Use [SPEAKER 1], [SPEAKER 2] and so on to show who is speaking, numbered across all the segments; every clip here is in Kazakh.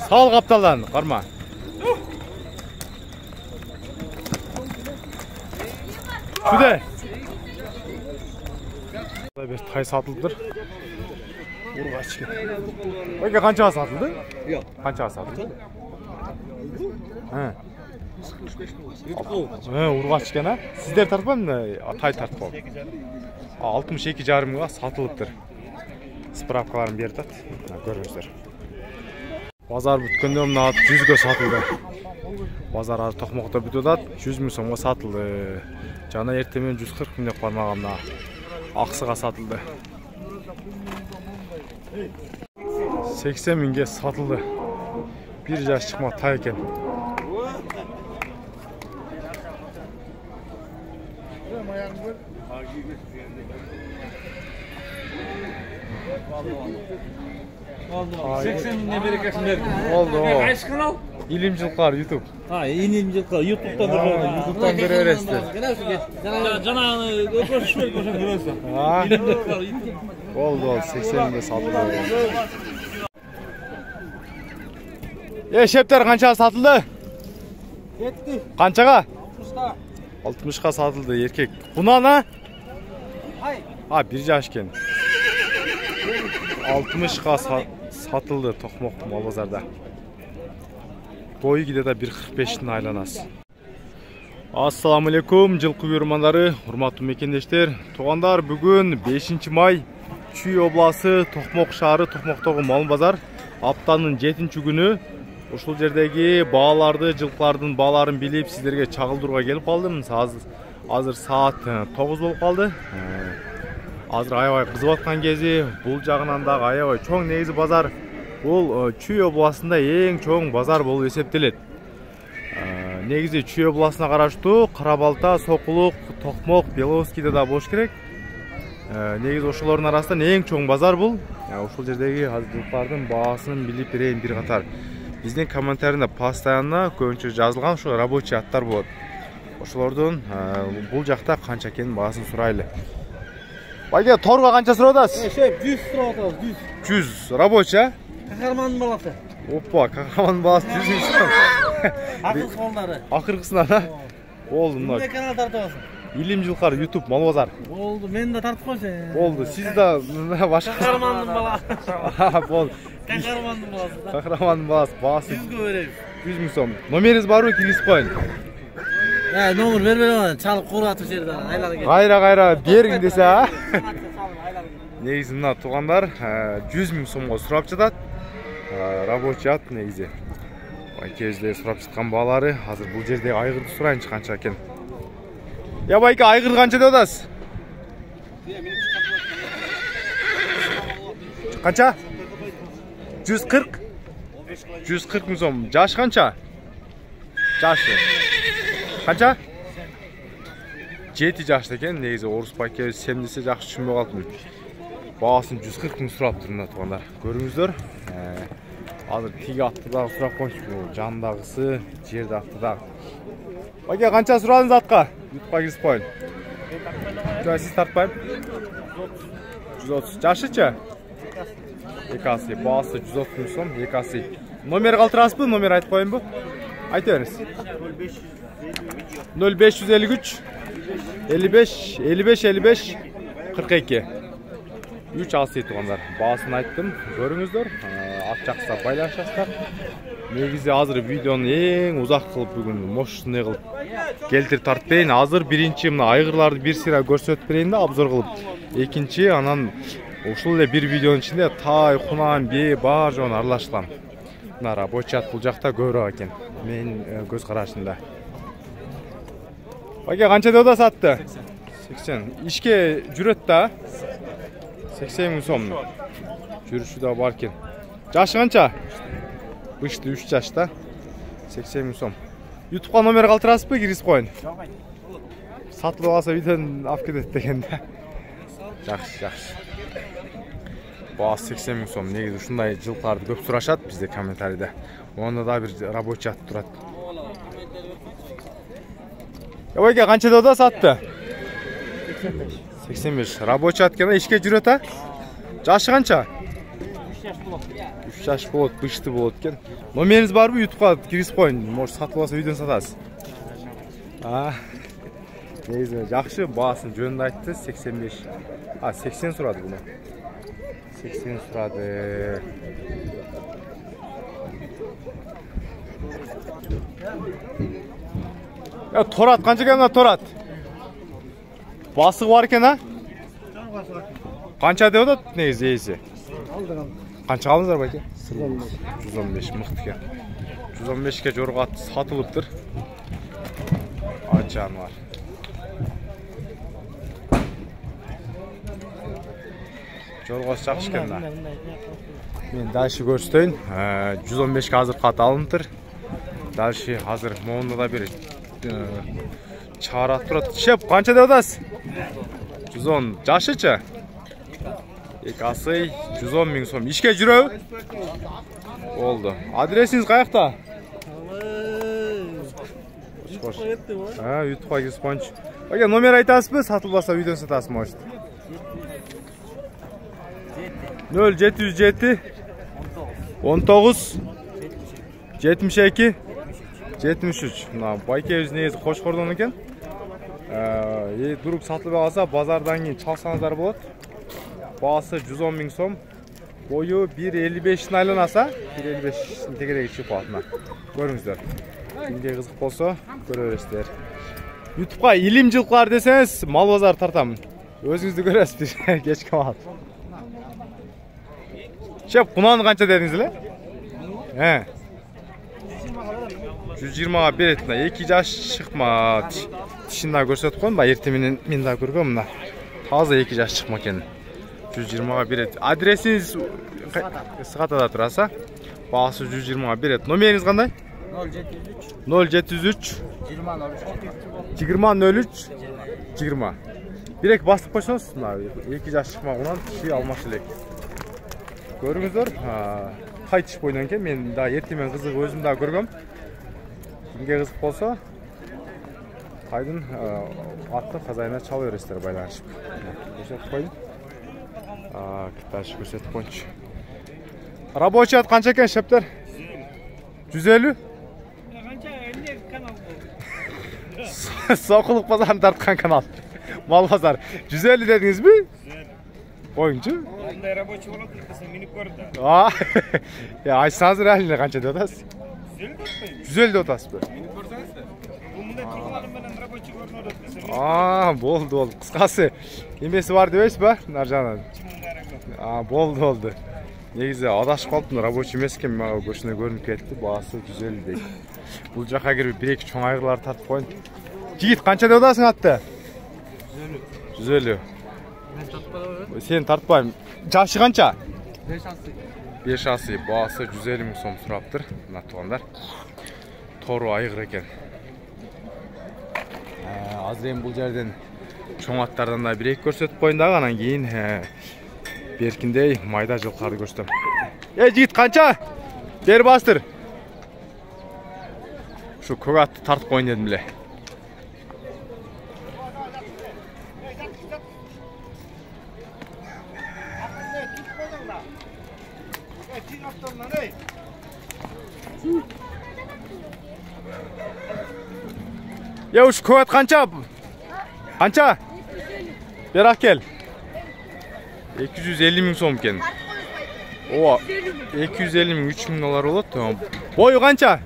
[SPEAKER 1] Sağ ol kaptanlan, karma. Şude. Bir tay satıldır. Urgaç. Peki kança satıldı?
[SPEAKER 2] Yok.
[SPEAKER 1] Kança satıldı? He. Urgaç gene. Sizler tartman mı? Tay tartmam. 62,5 mingga satılıptır. Spravkalarını berdi. Görürsüzler. Bazar бүткөндө мына 100гө сатылды. Bazar азыр Токмокто бүтүп атат, 100 миң сомго сатылды. Жана эртемен 140 миң деп бармаган мына аксыга сатылды. 80 миңге сатылды. Bir жаш чыкма тай экен.
[SPEAKER 2] Oldu. 80 mingden bereketini verdim.
[SPEAKER 1] Oldu.
[SPEAKER 2] Qaysi kanal?
[SPEAKER 1] İlimciliklar YouTube.
[SPEAKER 2] Ha, ilimciliklar YouTube'dan görüyorum.
[SPEAKER 1] YouTube'dan görebilirsiniz.
[SPEAKER 2] Canağını koşuşlar görüyorsun.
[SPEAKER 1] Ha.
[SPEAKER 2] İlimciliklar YouTube.
[SPEAKER 1] Oldu. 80 mingge satıldı. Şepter kançaga satıldı?
[SPEAKER 2] Yetti.
[SPEAKER 1] Kançaga?
[SPEAKER 2] 60'ta.
[SPEAKER 1] 60'ga satıldı erkek. Buna ne?
[SPEAKER 2] Hayır.
[SPEAKER 1] Ha bir yaş ken. 60'ga satıldı Tokmok Malbazarda. Boyu gide de 1.45'in aylanası. Assalamu alaikum жылкы көрөрмандары, урматтуу мекендештер. Туугандар, бүгүн 5 май Чүй обласы Токмок шаары Токмоктогу Малбазар аптанын 7-күнү. Ушул жердеги бааларды, жылкылардын бааларын билип сиздерге чагылдырууга келип калдым. Азыр саат 9 болуп калды. Азыр аябай кызып аткан кези, бул жагынан дагы аябай чоң негизи базар. Бул Чүй областында эң чоң базар болуп эсептелет. Негизи Чүй областына караштуу Кара Балта, Сокулук, Токмок, Беловскийде да болуш керек. Негизи ошолордун арасынан эң чоң базар бул. Ушул жердеги жылкылардын баасын билип берейин бир катар. Биздин комментарийде постоянно көбүнчө жазылган ушу рабочий аттар болот. Ошолордун бул жакта канча экенин баасын сурайлы. Байке, торго канча сурап атасыз?
[SPEAKER 2] 100 сурап атабыз, 100.
[SPEAKER 1] 100 рабочий.
[SPEAKER 2] Кахармандын баласы.
[SPEAKER 1] Опа, кахармандын баласы 100 миң сом.
[SPEAKER 2] Акыркы балдары.
[SPEAKER 1] Акыркысына да. Болду мына.
[SPEAKER 2] Эмне канал тартып аласың?
[SPEAKER 1] Илимжилкар YouTube Малбазар.
[SPEAKER 2] Болду, мен да тартып койсоң.
[SPEAKER 1] Болду, сиз да башка.
[SPEAKER 2] Кахармандын баласы.
[SPEAKER 1] Болду.
[SPEAKER 2] Кахармандын баласы да.
[SPEAKER 1] Кахармандын баласы баасы
[SPEAKER 2] 100гө беребиз.
[SPEAKER 1] 100 миң сом. Номериңиз барбы? Киргизип коюн.
[SPEAKER 2] Номер бербейм, чалып куруп атып жерде айланып кетти.
[SPEAKER 1] Кайра бериң десе, а? Негизи мына туугандар 100 миң сомго сурап жатат. Рабочий ат негизи. Байкезде сурап жаткан баалары, азыр бул жерде айгырды сурайынчы канча экен. Я байке, айгырды канча деп атасыз? Канча? 140? 140 миң сом. Жаш канча? Жашы. Канча? 7 жашта экен, негизи орус байке сем десе жакшы түшүнбөй калдым. Баасын 140 миң сурап мына туугандар. Көрүңүздөр. Азыр тиги атты дагы сурап коюңчу. Жандагысы, жерде атты дагы. Байке, канча сурадыңыз атка? YouTube'га киргизип коюн. Жок, сиз тартпайм. 130. Жашычы? Экасы, баасы 130 миң сом, экасы. Номер калтырасызбы? Номер айтып коюнбу? Айта бериңиз. 0553 55 42 3 алсы туугандар. Баасын айттым, көрүңүздөр. Ат жакса байланышасыздар. Негизи азыр видеону эң узак кылып бүгүн мощный кылып келтирип тартпайын. Азыр биринчи мына айгырларды бир сыйра көрсөтүп берейин да, обзор кылып. Экинчи анан ушул эле бир видеонун ичинде тай, кунан, бээ бар жоон аралашкан. Мына рабочий ат бул жакта көбүрөөк экен. Мен көз карашымда. Байке, канча деп атасыз атты? 80. Ишке жүрөт да? 80 миң сом. Жүрүшү да бар экен. Жашы канча? Бышты 3 жашта. 80 миң сом. YouTube'га номер калтырасызбы? Киргизип коюн. Сатылып алса видеону алып кетет деген да. Жакшы. Баасы 80 миң сом. Негизи ушундай жылкыларды көп сурашат бизде комментарийде. Онда да бир рабочий ат турат. Байке, канча деп атасыз атты?
[SPEAKER 2] 85.
[SPEAKER 1] 85. Рабочий ат экен, ишке жүрөт а? Жашы канча? 3 жаш жаш болот, бышты болот экен. Номеріңіз бар бы? YouTube'га киргизип коюн. Может сатып алса үйдөн сатасыз. Негизи жакшы, баасын жөнүндө айтты, 85. 80 сурады буну. 80 сурады. Ya Torat kança ekan Torat? Basığı var ekan ha? Kança деп атат негизи ээси? Kança алдыңыздар байке? 115 мыкты экен. 115ке жорго сатылыптыр. Ачан бар. Жоргосы жакшы экен да. Мен дальше көрсөтөйүн. 115ке азыр кат алыныптыр. Дальше азыр моунда да бир чыгарат турат. Шеп, канча деп атасыз? 110. Жашычы? Эки асый 110 миң сом. Ишке жүрөбү? Болду. Адресиңиз каякта? YouTube'га киргизип коюнчу. Ага, номер айтасызбы? Сатылбаса үйдөн сатасыз, может. 0707 19 72 73. Мына байкебиз негизи Кошкордон экен. Дурук сатылбай калса, базардан кийин чалсаңыздар болот. Баасы 110 миң сом. Бою 1.55 айланаса, 1.55 тегереги чыгып калат. Көрүңүздөр. Кимге кызык болсо, көрө бересиздер. YouTube'га илим жылкылар десеңиз, мал базар тартам. Өзүңүздү көрөсүз, кечке калат. Шеп, кунаны канча дедиңиз эле? 120га берет. 2 жаш чыкма. Тишин да көрсөтүп коюн, эртең менен мен да көргөм мына. Таза 2 жаш чыкма экен. 120га берет. Адресиңиз Сыгатада тураса, баасы 120га берет. Номериңиз кандай? 073 2003 20. Бирек басып койсоңуз, мына 2 жаш чыкмагынан тиши алмашы элек. Көрүңүздөр, кайтыш бойдон экен. Мен да эртең менен кызыгып өзүм да көргөм. Кимге кызык болсо, кайдын аттын казайына чала бересиздер байланышып. Көрсөтүп коюн. Дальше көрсөтүп коюнчу. Рабочий ат канча экен, шептер? 150?
[SPEAKER 3] Канча эмне канал
[SPEAKER 1] бул? Сокулук базарын тарткан канал. Мал базар. 150 дедиңизби? Коюнчу.
[SPEAKER 3] Кандай рабочий болот десем минип көрдү.
[SPEAKER 1] Айтсаңыз реально канча деп атасыз? 150 деп атасызбы?
[SPEAKER 3] Минип көрсөңүз. Бул мындай турган менен рабочий көрүнөт десем.
[SPEAKER 1] Болду. Кыскасы эмеси бар дебейсизби? Наржанан. Болду. Негизи адашып калыптым, рабочий эмес экен, мага көчүнө көрүнүп кетти. Баасы 150 дейт. Бул жака кирип 1-2 чоң айгырлар тартып коюн. Жигит канча деп атасың атты? 150.
[SPEAKER 2] Мен тартпадым.
[SPEAKER 1] Сен тартпайм. Жашы канча?
[SPEAKER 2] 5 асый.
[SPEAKER 1] 5 асый. Баасы 150 миң сом сураптыр. Мына туугандар. Тору айгыр экен. Азыр эми бул жерден чоң аттардан да 1-2 көрсөтүп коюн дагы, анан кийин беркиндей майда жылкарды көрсөтөм. Жигит канча? Бер бастыр. Şu көк атты тартып коюн дедим эле. Ушу көк ат канча? Канча? Бер акел. 250 миң сом экен. 250 миң, 3 миң доллар болот. Бою канча?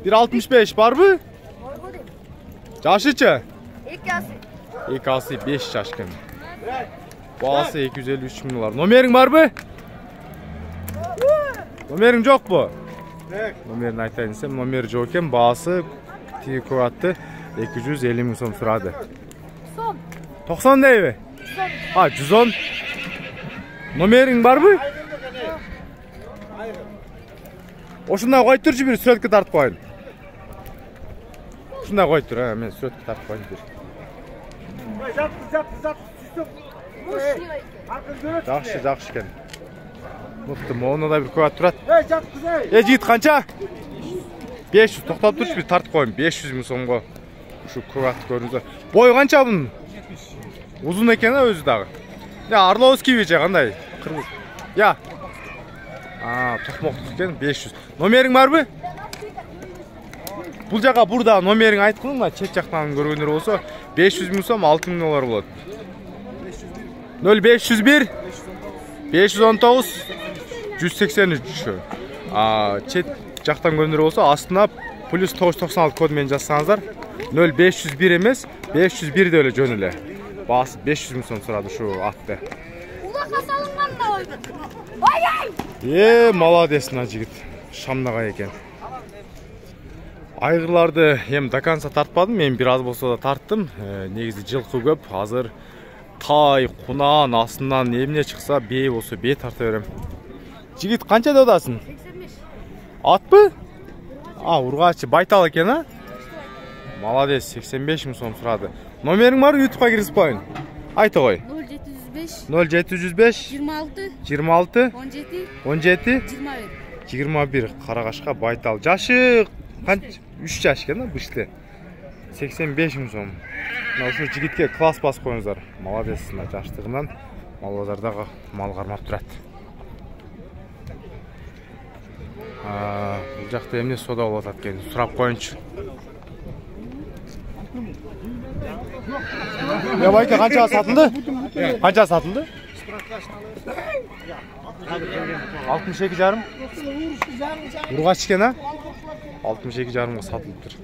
[SPEAKER 1] 1.65 барбы? Жашычы? 2 асый 5 жаш экен. Баасы 253 миң доллар. Номериң барбы? Номериң жокпу? Номерин айтайын десем, номери жок экен. Баасы тиги көк атты 250 миң сом сурады. 90 дейби? 110. Номериң барбы? Ошундай койуп турчу, бир сүрөткө тартып коюн. Ушундай койуп тур, мен сүрөткө тартып коюн бир. Жакшы экен. Мыкты, моуна да бир көк ат турат. Жигит канча? 500, токтоп турчу, бир тартып коюн. 500 миң сомго ушу көк атты көрүңүздөр. Бою канча бунун? Узун экен өзү дагы. Орловский же кандай? Кыргыз. Токмоктук экен 500. Номериң барбы? Бул жака бурда номериң айткылыңла, чет жактан көргөндөр болсо 500 миң сом $6000 болот. 0501 519 183. Чет жактан көргөндөр болсо астына плюс 996 код менен жазсаңыздар 0501 эмес 501 деп эле жөн эле. Баасы 500 миң сом сурады ушу атты.
[SPEAKER 4] Улакка салынган да ойбу.
[SPEAKER 1] Молодец мына жигит. Шамнагай экен. Айгырларды эми до конца тартпадым, мен бир аз болсо да тарттым. Негизи жылкы көп. Азыр тай, кунан, астынан эмне чыкса, бей болсо бей тарта берем. Жигит канча деп атасың?
[SPEAKER 4] 85.
[SPEAKER 1] Атпы? Ургачы байтал экен, а? Молодец, 85 миң сом сурады. Номериң бар, YouTube'га киргизип коюн. Айта кой. 0705 26 17 21. Карагашка байтал. Жашы 3 жаш экен, бышты. 85 миң сом. Мына ушу жигитке класс басып коюңуздар. Молодец, жаштыгынан Малбазардагы мал кармап турат. Бул жакта эмне сода болуп атат экен, сурап коюнчу. Ya bayka kança satıldı? Kança satıldı? 62 жарым. Urgaç iken ha? 62 жарымга satılıptır.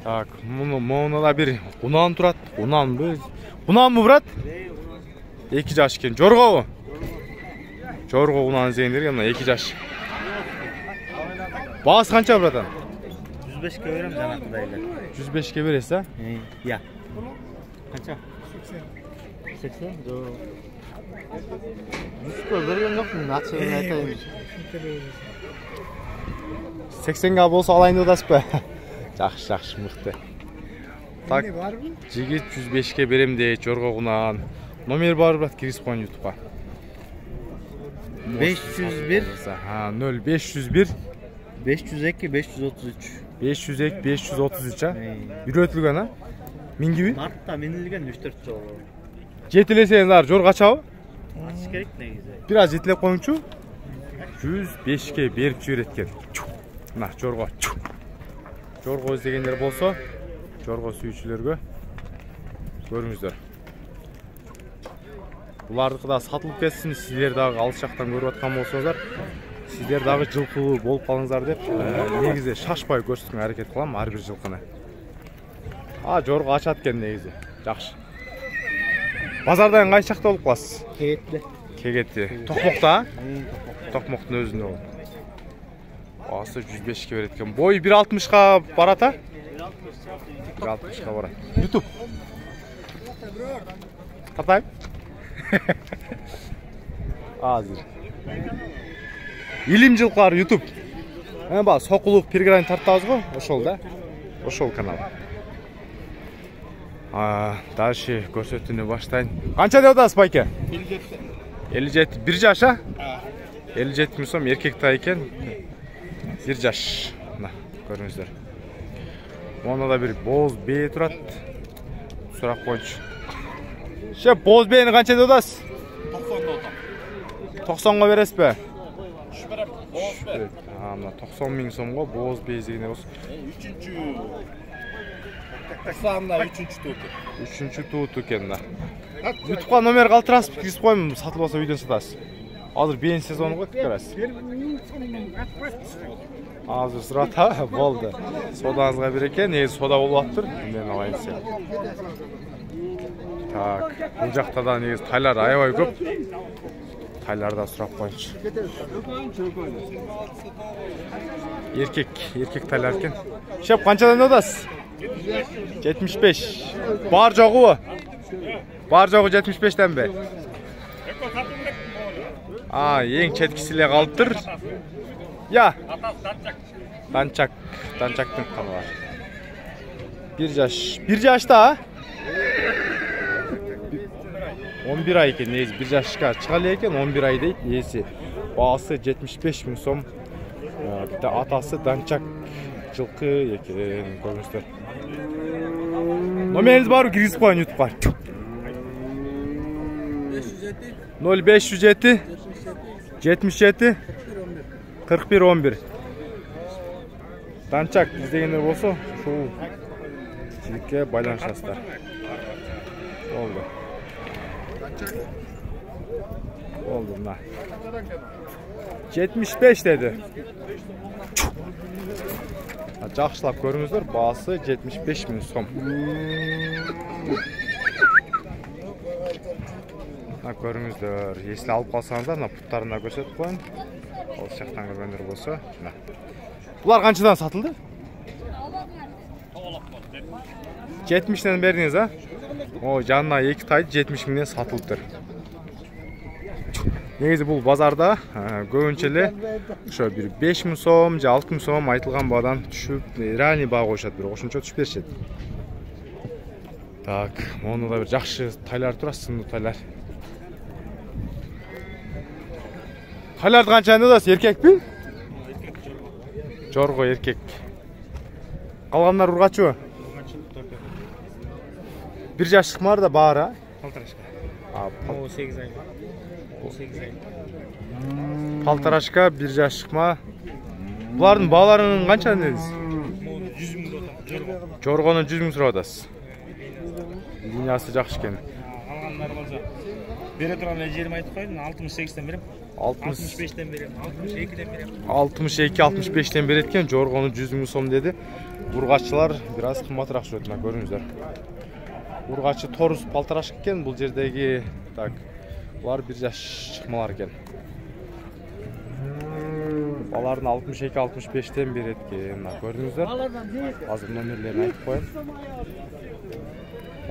[SPEAKER 1] Так, муну да бир унан турат. Унанбы? Унанбы, брат? 2 жаш экен. Жоргобу? Жорго унан зейндерге мына 2 жаш. Баасы канча, братан?
[SPEAKER 2] 105'e verem janakdaylar.
[SPEAKER 1] 105'e veresiz ha?
[SPEAKER 2] Ya. Kaça? 80. Do. 100'e vergen yokmun, açığını aytayım.
[SPEAKER 1] 80'ga bolsa alayın odasызбы? Жакшы, мыкты. Так, жигит 105'e берем дейт, жоргогунан. Номер бар, брат, киргизип коюн YouTube'га.
[SPEAKER 2] 501
[SPEAKER 1] 0501
[SPEAKER 2] 502 533.
[SPEAKER 1] 502 533 ha? Үйрөтүлгөн ha? Мингиби?
[SPEAKER 2] Мартта минилген 3-4 жол.
[SPEAKER 1] Жетилесеңиз жор качабы?
[SPEAKER 2] Ачыш керек негизи.
[SPEAKER 1] Бир аз жетилеп коюңчу. 105'e берип жиберет экен. Мына жорго. Жорго издегендер болсо, жорго сүйүүчүлөргө көрүңүздөр. Булардыкы да сатылып кетсин, сиздер дагы алыс жактан көрүп аткан болсоңуздар, сиздер дагы жылкы болуп калыңыздар деп, негизи шашпай көрсөтүүгө аракет кылам ар бир жылкыны. Жорго ачат экен негизи. Жакшы. Базардан кайсы жакта болуп каласыз? Кегетти. Токмокто, Токмоктун өзүндө болот. Баасы 105'e берет экен. Бой 1.60'га барат а? 1.60'га барат. YouTube. Катайм? Азыр. Илим жылкар YouTube. Ба, сокулук пирграйн тартабыз го, ошол да. Ошол канал. Дальше көрсөтүүнү баштайын. Канча деп атасыз, байке? 57. 1 жаш а? 57 миң сом эркек тай экен. 1 жаш. Мына, көрүңүздөр. Монда да бир боз бээ турат. Сурап коюнчу. Шеп, боз бээни канча деп атасыз? 90'ga бересизби? Мына 90 миң сомго боз бээ дегенде болсо. 3-чү тууту экен да. YouTube'га номер калтырасыз, киргизип коюм, сатылбаса үйдөн сатасыз. Азыр бейин сезону го, көрөсүз. Азыр сурата болду. Содаңызга береке, негизи сода болуп аптыр. Мен алайын десем. Так, бул жакта да негизи тайлар аябай көп. Тайларда сурап коюнчу. Эркек тайлар экен. Шеп, канчадан атасыз? 75. Бар жогубу? Бар жогу 75'tenби? Эң четкиси эле калыптыр. Я. Данчактын каны бар. 1 жаш. 1 жашта, а? 11 ай экен, негизи 1 жашка чыга эле экен, 11 ай дейт, ээси. Баасы 75 миң сом. Атасы данчак жылкы экен, көрүңүздөр. Номериңиз барбы, киргизип коюн YouTube'га. 0507 77 41 11. Данчак издегендер болсо ушул жигитке байланышасыздар. Oldu. Oldu muna. 75 dedi. Жақшылап көріңіздер, бағасы 75 000 сом. Көріңіздер, если алып қалсаңыздар, пұттарына көрсетіп қойын. Ол жақтан көргендер болса. Бұлар қаншадан сатылды? 70-ден бердіңіз, а? О, жанына 2 тайды 70 000-ден сатылыптыр. Негізі бұл базарда көбінчеле ошо бир 5 000 сом, же 6 000 сом айтылған бағадан түшүп, реальный баға коюшат, бирок ошончо түшүп беришет. Так, мону да бир жакшы тайлар турат, сынды тайлар. Тайларды канчаны да эркекпи? Жорго эркек. Калгандар ургачыбы? Bir жаштык бар да бар, а?
[SPEAKER 3] Полторашка.
[SPEAKER 1] О,
[SPEAKER 3] 8 ай. 8 ай.
[SPEAKER 1] Полторашка, bir жаштык ма? Булардын бааларынын канча дедиз?
[SPEAKER 3] 100 000 жорго.
[SPEAKER 1] Жоргонун 100 000 сурап атасыз. Линиясы жакшы экен.
[SPEAKER 3] Калгандар болсо бере турган эле жерим айтып коеюн, 68ден берем. 65ден берем, 62ден берем.
[SPEAKER 1] 62-65ден берет экен, жоргону 100 000 сом деди. Ургаччылар бир аз кымбатыраак жүрөт, мына көрүңүздөр. Ургачы торус полторашка экен, бул жердеги, так, булар бир жаш чыкмалар экен. Алардын 62-65ден берет экен, мына көрүңүздөр. Азыр номерлерин айтып коеюн.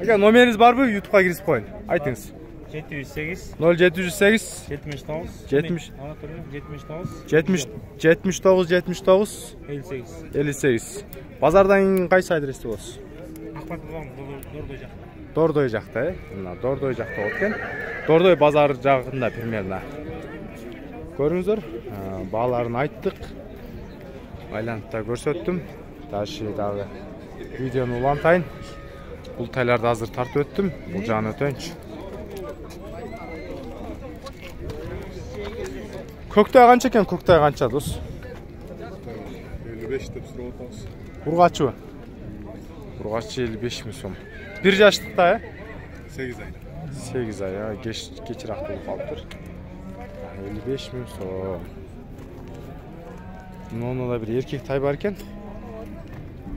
[SPEAKER 1] Эге, номериңиз барбы? YouTube'га кирип коеюн. Айтыңыз.
[SPEAKER 3] 708
[SPEAKER 1] 0708
[SPEAKER 3] 79
[SPEAKER 1] 70
[SPEAKER 3] 79
[SPEAKER 1] 58. Базардан кайсы адресте болосуз?
[SPEAKER 3] Акбатовдон Дордой жакта.
[SPEAKER 1] Дордой жакта, мына Дордой жакта болот экен. Дордой базар жагында примерно. Көрүңүздөр, бааларын айттык. Айлантта көрсөттүм. Ташы дагы видеону улантайын. Бул тайларды азыр тартып өттүм. Бул жагын өтөйүнчү. Көктай канча экен? Көктай канча, дос?
[SPEAKER 5] 55 деп сурап атабыз.
[SPEAKER 1] Ургачыбы? Ургачы 55 000 сом. Bir жаштыкта,
[SPEAKER 5] 8 ай.
[SPEAKER 1] 8 ай, кечирээк болуп калыптыр. 55 000 сом. Муну да бир эркек тай бар экен.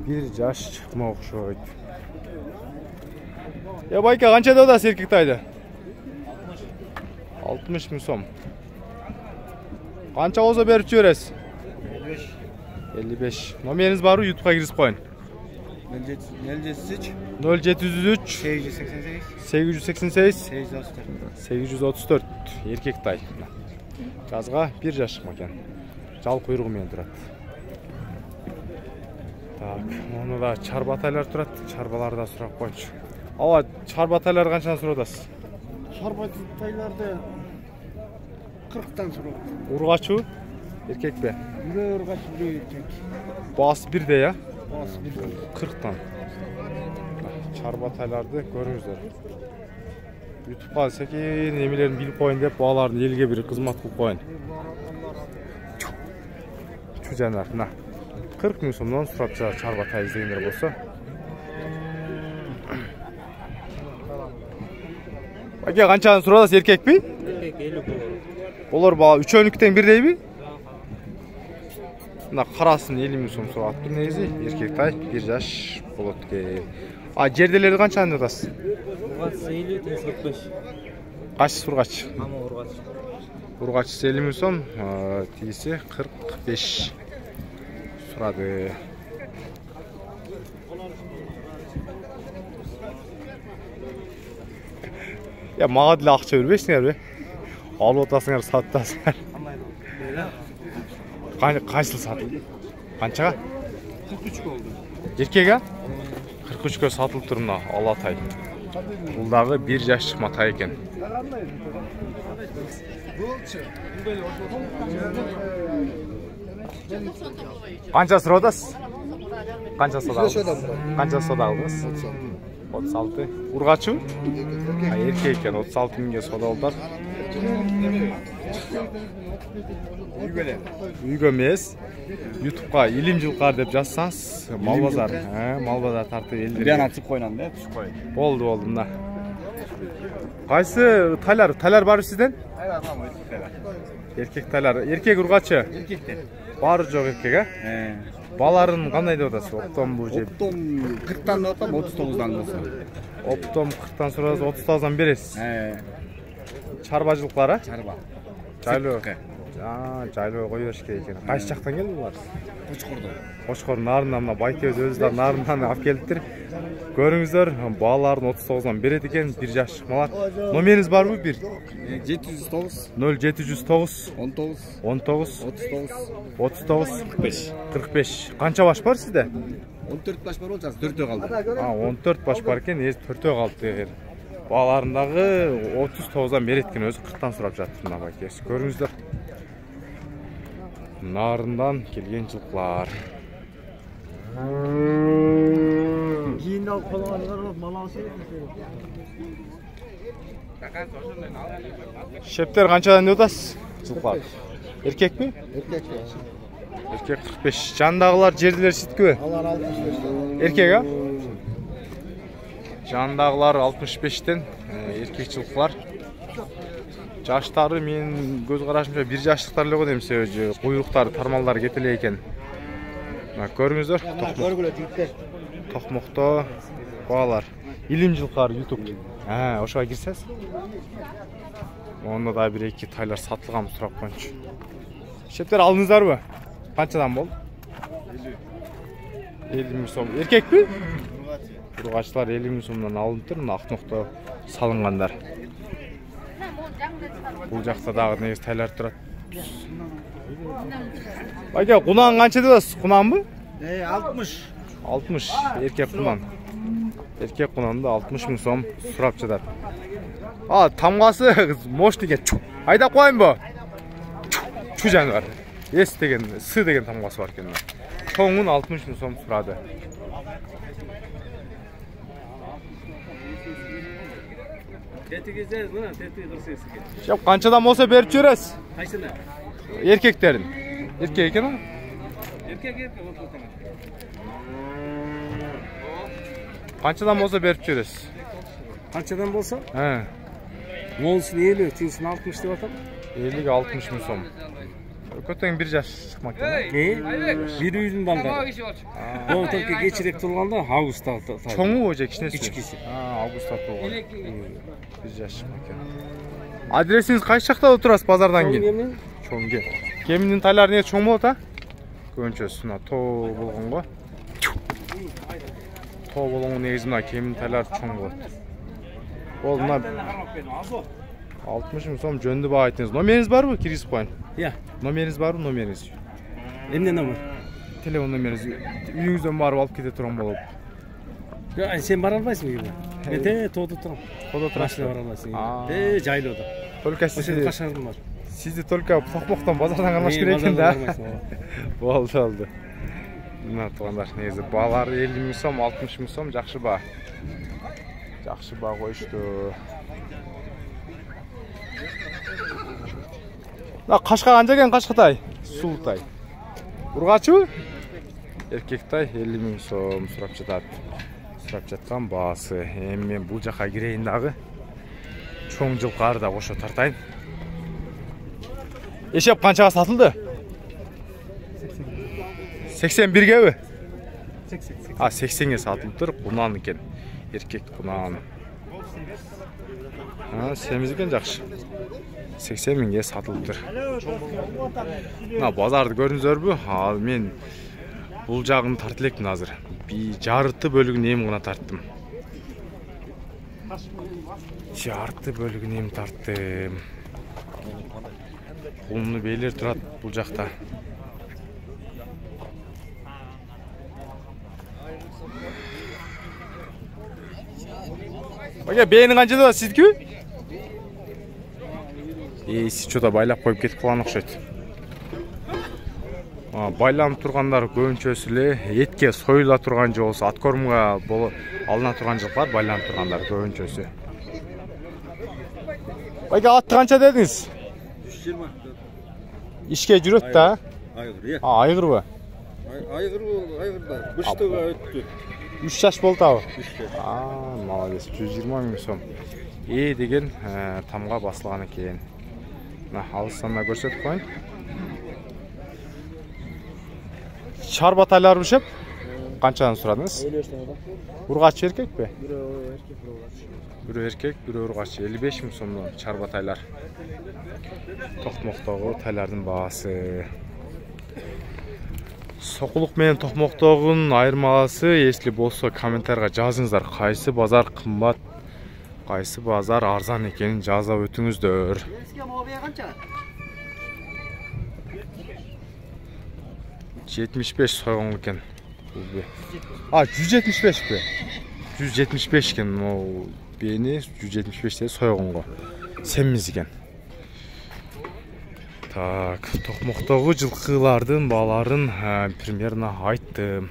[SPEAKER 1] Bir жаш чыкма окшойт. Байка, канчада атасыз эркек тайды? 60 000 сом. Канча болсо берип жибересиз? 55. Номериңиз барбы? YouTube'га кирип коюн. 0703 888 834 эркек тай. Жазга 1 жаш экен. Жал куйругу менен турат. Так, муну да чарба тайлар турат. Чарбаларды да сурап коюнчу. Ала, чарба тайлар канчадан сурап атасыз?
[SPEAKER 2] Çarba taylarda 40'tan sonra.
[SPEAKER 1] Ургачыбы? Эркекпи?
[SPEAKER 2] Biri ırgaç, biri erkek.
[SPEAKER 1] Baası 1'de ya?
[SPEAKER 2] Bası 1'de.
[SPEAKER 1] 40'tan. Çarba taylarda görüңүздөр. YouTube'ga sekin nemelerini bilip koyun dep bağlarını elge bir kızmat kılıp koyun. Şu canlar, 40 000 somdan surap çarba tay izleyenler bolsa. Aka kançanı surada erkek mi?
[SPEAKER 3] Erkek 50
[SPEAKER 1] Olur bağ 3 önlükten bir değil mi? Karasın 50 000 som surap attı neyse erkek tay 1 yaş bolot ki. Жерделерді қаншаны атасыз?
[SPEAKER 3] Ургач 50, 45.
[SPEAKER 1] Қайсы ургач?
[SPEAKER 3] Ама ургач.
[SPEAKER 1] Ургач 50 000 сом, тиесі 45 сұрады. Ya mağa dile ақша бербейсіңер бе? Алып отасыңар, саттасыңар. Қайсыл сатылды? Қаншаға?
[SPEAKER 3] 43 oldu.
[SPEAKER 1] Еркеге? 43'e satılıp durumda Allah tay. Buldağı 1 yaş çıkma tay eken. Kança sıra odasız? Kança soda aldınız? Kança soda aldınız? 36. Urgaçı? Erkek eken 36 000'ge soda oldular. Үйгө эмес. YouTube'га Илим жылкар деп жазсаңыз, мал базар, мал базар тартып элдер.
[SPEAKER 5] Bir an açıp koynan da tutup koy.
[SPEAKER 1] Болду, мына. Кайсы талар бар сизден? Эркек талар. Эркек ургачы?
[SPEAKER 5] Erkekler.
[SPEAKER 1] Бары жок эркек, Баларын кандай деп атасыз? Оптом бу же?
[SPEAKER 5] Optom 40'tan da atam 39'dan da olsun.
[SPEAKER 1] Оптом 40'tan сурасыз, 39'dan бересиз. Чарбачылыклар,
[SPEAKER 5] Çarba.
[SPEAKER 1] Жайлоо. Жайлоо кое бериш керек экен. Кайсы жактан келди булар?
[SPEAKER 5] Koçkurdu.
[SPEAKER 1] Кочкор нарынан мына Байтөбүз өзүлөр нарынан алып келиптир. Көрүңүздөр, балаларын 39'dan берет экен, 1 жаштык малар. Номериңиз барбы?
[SPEAKER 5] 709
[SPEAKER 1] 0709
[SPEAKER 5] 19
[SPEAKER 1] 19
[SPEAKER 5] 39
[SPEAKER 1] 39 45. Канча баш бар сизде?
[SPEAKER 5] 14 baş var olacağız. 4'e kaldı.
[SPEAKER 1] 14 баш бар экен, 4-тө калды. Баларындагы 39'dan берет экен, өзү 40'tan сурап жатты мына байкес. Көрүңүздөр. Нарындан келген жылкылар.
[SPEAKER 2] Кийин алып калгандар мал алышат.
[SPEAKER 1] Шептер канчадан деп атасыз? Жылкылар. Эркекпи? Эркек 45. Жандагылар жердилер ситкүбү?
[SPEAKER 2] Алар 65.
[SPEAKER 1] Эркек, Жандагылар 65'ten эркек жылкылар. Жаштары мен көз карашымча 1 жаштыктар эле го дейм, себеби куйруктары, тармалдары кете эле экен. Мына көрүңүздөр, токмокто балар. Илим жылкар YouTube. Ошого кирсеңиз. Онда да 1-2 тайлар сатылган сурап койчу. Шептер алдыңыздарбы? Канчадан болду? 50 миң сом. Эркекпи? Ургачтар 50 миң сомдон алынып, мына Акмокто салынгандар. Бул жакта дагы негиз тайлар турат. Байке, кунан канча деп атасыз? Кунанбы?
[SPEAKER 2] 60.
[SPEAKER 1] 60 эркек кунан. Эркек кунанды 60 миң сом сурап жатат. Тамгасы мош деген. Айдап коюнбу? Чу жаныбар. Эс деген, Сы деген тамгасы бар экен. Чоңун 60 миң сом сурады.
[SPEAKER 3] Тетигиздер мына тетиги дұрыс екен.
[SPEAKER 1] Шеп канчадан болса берип жибересиз?
[SPEAKER 3] Кайсыны?
[SPEAKER 1] Эркектерин. Эркек экен.
[SPEAKER 3] Эркек.
[SPEAKER 1] Канчадан болса берип жибересиз?
[SPEAKER 3] Канчадан болса?
[SPEAKER 1] Монусун
[SPEAKER 3] 50, тинсин 60 деп атам.
[SPEAKER 1] 50-60 миң сом. Көтөң 1 жаш чыкмак экен.
[SPEAKER 3] Bir үйдүн балдары. Бул только кечирээк турганда августта.
[SPEAKER 1] Чоңу же кичинеси?
[SPEAKER 3] Кичкиси.
[SPEAKER 1] Августта турган. 1 жаш чыкмак экен. Адресиңиз кайсы жакта отурасыз базардан кийин? Чоңге. Кеминин тайлары не чоң болот, Көбүнчөсү мына тоо болгонго. Тоо болгонго негизи мына кеминин тайлары чоң болот. Ол мына 60 миң сом жөндү баа айттыңыз. Номериңиз барбы? Киргизип коюн. Номериңиз барбы? Номериңиз.
[SPEAKER 3] Эмне номер?
[SPEAKER 1] Телефон номериңиз. Үйүңүздөн барып алып кете турган болуп.
[SPEAKER 3] Сен бара албайсың мен те тоодо турам.
[SPEAKER 1] Тоодо турасыз.
[SPEAKER 3] Бара албайсың. Жайлоодо.
[SPEAKER 1] Только
[SPEAKER 3] сизди кашарым бар.
[SPEAKER 1] Сизди только Токмоктон базардан кармаш керек экен да. Болду. Мына туугандар, негизи баалары 50 миң сом, 60 миң сом жакшы баа. Жакшы баа коюшту. Кашка канча экен Кашкатай? Султай. Ургачыбы? Эркектай 50 миң сом сурап жатат. Сурап жаткан баасы. Эми мен бул жака кирейин дагы. Чоң жылкары да кошо тартайын. Эшеп канчага сатылды? 81геби? 80ге сатылыптыр. Кунан экен. Эркек кунан. Семиз экен жакшы. 80 миңге сатылыптыр. Мына базарды көрүңүздөрбү? Мен бул жагын тартып элекмин азыр. Жарты бөлүгүн эми гана тарттым. Жарты бөлүгүн эми тарттым. Кулуну бейлер турат бул жакта. Бага бейни канча деп сиздики? Сиз чода байлап коюп кетип калган окшойт. Байланып тургандар көбүнчөсү эле этке союла турган же болсо ат кормунга алына турган жылкылар байланып тургандар көбүнчөсү. Бага атты канча дедиңиз?
[SPEAKER 5] 20.
[SPEAKER 1] İşke жүрөт да?
[SPEAKER 5] Айгыр, иә.
[SPEAKER 1] Айгырбы?
[SPEAKER 5] Айгыр да. 1 жылға өтті.
[SPEAKER 1] 3 жаш болды абы.
[SPEAKER 5] 3 жаш.
[SPEAKER 1] Молодец. 120 мың сом. Деген тамға басылған екен. Алыстан да көрсетіп қойын. Шарбатайлар бішіп? Қаншадан сұрадыңыз?
[SPEAKER 2] 55 теңге.
[SPEAKER 1] Урғач еркек пе?
[SPEAKER 2] Бiri erkek, biri urgaç.
[SPEAKER 1] Бiri еркек, бiri урғач. 55 мың сомдан чарбатайлар. Тоқмоқтағы тайлардың бағасы. Соқылық мен тоқмоқтағын айырмаласы, если болса комментарийға жазыңыздар. Қайсы базар қымбат, қайсы базар арзан екенін жаза өтіңіздер. 75 сойған екен. 175 пе? 175 екен. Бені 175-те сойғанға. Семіз екен. Так, тоқмоқтағы жылқылардың баларын примерно айттым.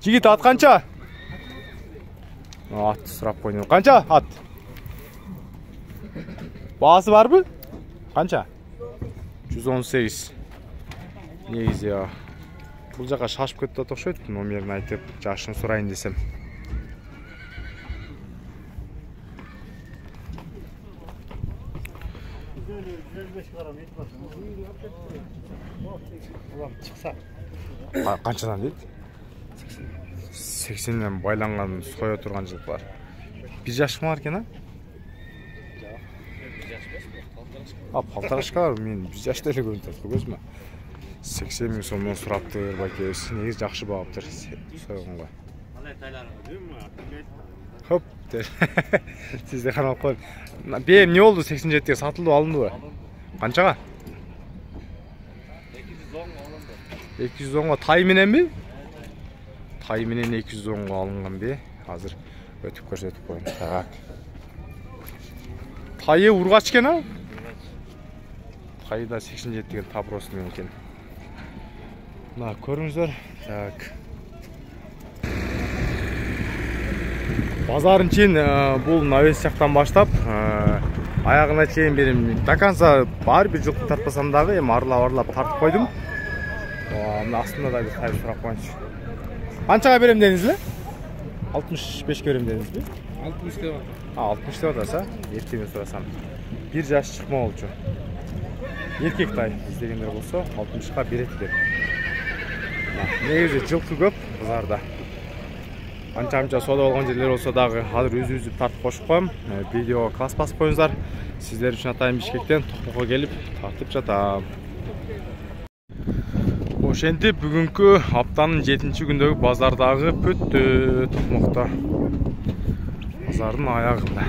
[SPEAKER 1] Жігіт, ат қанша? Ат сұрап қойдым. Қанша ат? Бағасы бар бұл? Қанша? 118. Негізі, бұл жаққа шашып кетті тоқшайды. Номерін айтып, жашын сұрайын десем. Қаншадан дейді? 80-ден байланған соя тұрған жылқылар. Bir жаш ма екен, а? Палтарашқалар мен bir жашта еле көрініп тұрды көзіме. 80 мың сомнан сұраптыр, бәкес. Негіз жақшы бағыптыр сойғанға. Хоп, сізде қанал қойып. Бейім не oldu 87-те сатылды алынды ба? Қаншаға? 210-ға тай менен бе? Тай менен 210-ға алынған бе? Қазір өтіп көрсетіп қойын. Тайы урғач кен, а? Тайы да 87 деген тапросымен екен. Көріңіздер. Базарын чейін бұл навес жақтан баштап, аяғына чейін берем. До конца бар бір жылқы тартпасам дағы, арылап тартып қойдым. Астында да бір тай сұрақ қойыншы. Қаншаға берем деңізді? 65 берем деңізді?
[SPEAKER 5] 60 деп.
[SPEAKER 1] 60 деп атаса, ертемен сұрасам. Bir жаш шықма олчу. Еркек тай іздегендер болса, 60-қа береді деп. Негізі жылқы көп базарда. Қанша сода болған жерлер болса дағы қазір өзі тартып қошып қойым. Видеоға класс басып қойыңыздар. Сіздер үшін атайым Бишкектен Тоқмоққа келіп тартып жатам. Ошентип бүгүнкү аптанын 7-ші күндөгү базардағы пөттү Тоқмоқта. Базардың аяғында.